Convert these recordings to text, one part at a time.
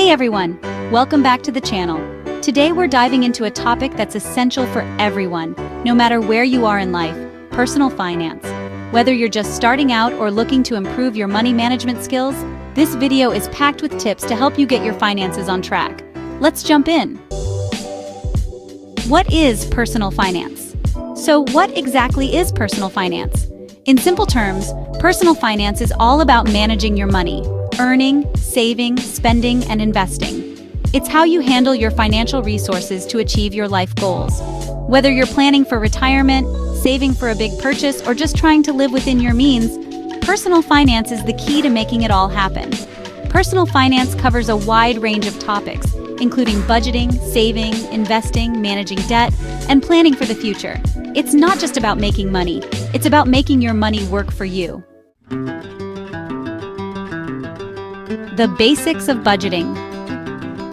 Hey everyone, welcome back to the channel. Today we're diving into a topic that's essential for everyone, no matter where you are in life, personal finance. Whether you're just starting out or looking to improve your money management skills, this video is packed with tips to help you get your finances on track. Let's jump in. What is personal finance? So what exactly is personal finance? In simple terms, personal finance is all about managing your money, earning, saving, spending, and investing. It's how you handle your financial resources to achieve your life goals. Whether you're planning for retirement, saving for a big purchase, or just trying to live within your means, personal finance is the key to making it all happen. Personal finance covers a wide range of topics, including budgeting, saving, investing, managing debt, and planning for the future. It's not just about making money, it's about making your money work for you. The basics of budgeting.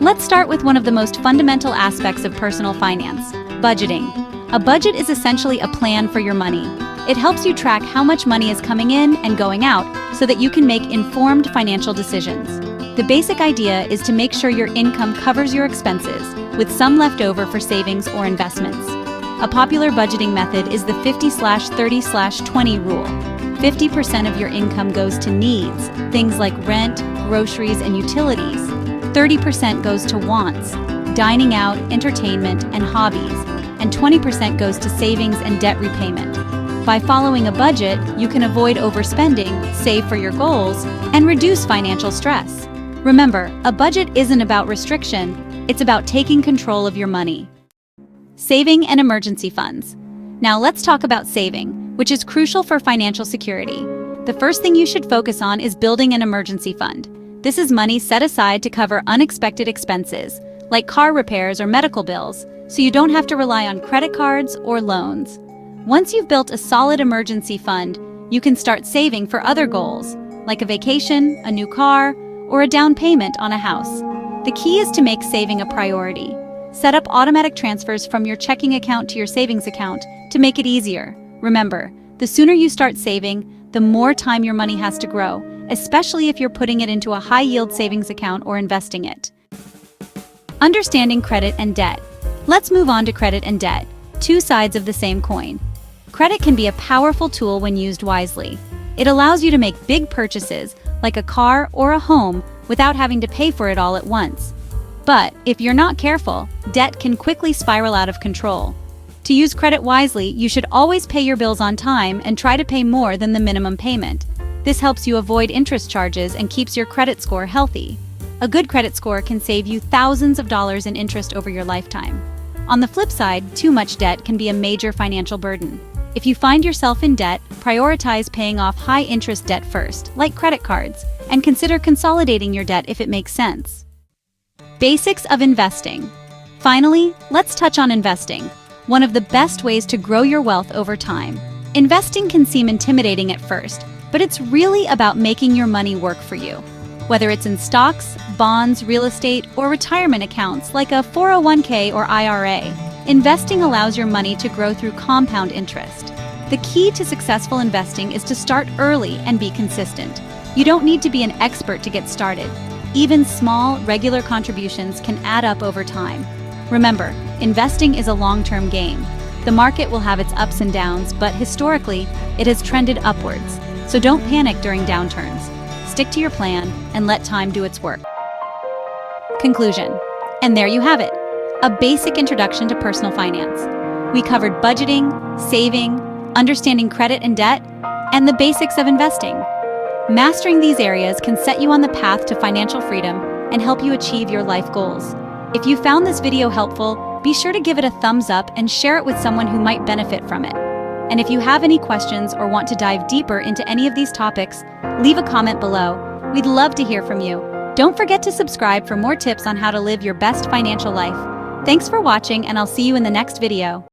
Let's start with one of the most fundamental aspects of personal finance, budgeting. A budget is essentially a plan for your money. It helps you track how much money is coming in and going out so that you can make informed financial decisions. The basic idea is to make sure your income covers your expenses, with some left over for savings or investments. A popular budgeting method is the 50/30/20 rule. 50% of your income goes to needs, things like rent, groceries, and utilities. 30% goes to wants, dining out, entertainment, and hobbies, and 20% goes to savings and debt repayment. By following a budget, you can avoid overspending, save for your goals, and reduce financial stress. Remember, a budget isn't about restriction, it's about taking control of your money. Saving and emergency funds. Now let's talk about saving, which is crucial for financial security. The first thing you should focus on is building an emergency fund. This is money set aside to cover unexpected expenses, like car repairs or medical bills, so you don't have to rely on credit cards or loans. Once you've built a solid emergency fund, you can start saving for other goals, like a vacation, a new car, or a down payment on a house. The key is to make saving a priority. Set up automatic transfers from your checking account to your savings account to make it easier. Remember, the sooner you start saving, the more time your money has to grow, especially if you're putting it into a high-yield savings account or investing it. Understanding credit and debt. Let's move on to credit and debt, two sides of the same coin. Credit can be a powerful tool when used wisely. It allows you to make big purchases, like a car or a home, without having to pay for it all at once. But if you're not careful, debt can quickly spiral out of control. To use credit wisely, you should always pay your bills on time and try to pay more than the minimum payment. This helps you avoid interest charges and keeps your credit score healthy. A good credit score can save you thousands of dollars in interest over your lifetime. On the flip side, too much debt can be a major financial burden. If you find yourself in debt, prioritize paying off high-interest debt first, like credit cards, and consider consolidating your debt if it makes sense. Basics of investing. Finally, let's touch on investing, one of the best ways to grow your wealth over time. Investing can seem intimidating at first, but it's really about making your money work for you. Whether it's in stocks, bonds, real estate, or retirement accounts like a 401k or IRA, investing allows your money to grow through compound interest. The key to successful investing is to start early and be consistent. You don't need to be an expert to get started. Even small, regular contributions can add up over time. Remember, investing is a long-term game. The market will have its ups and downs, but historically, it has trended upwards. So don't panic during downturns. Stick to your plan and let time do its work. Conclusion. And there you have it, a basic introduction to personal finance. We covered budgeting, saving, understanding credit and debt, and the basics of investing. Mastering these areas can set you on the path to financial freedom and help you achieve your life goals. If you found this video helpful, be sure to give it a thumbs up and share it with someone who might benefit from it. And if you have any questions or want to dive deeper into any of these topics, leave a comment below. We'd love to hear from you. Don't forget to subscribe for more tips on how to live your best financial life. Thanks for watching, and I'll see you in the next video.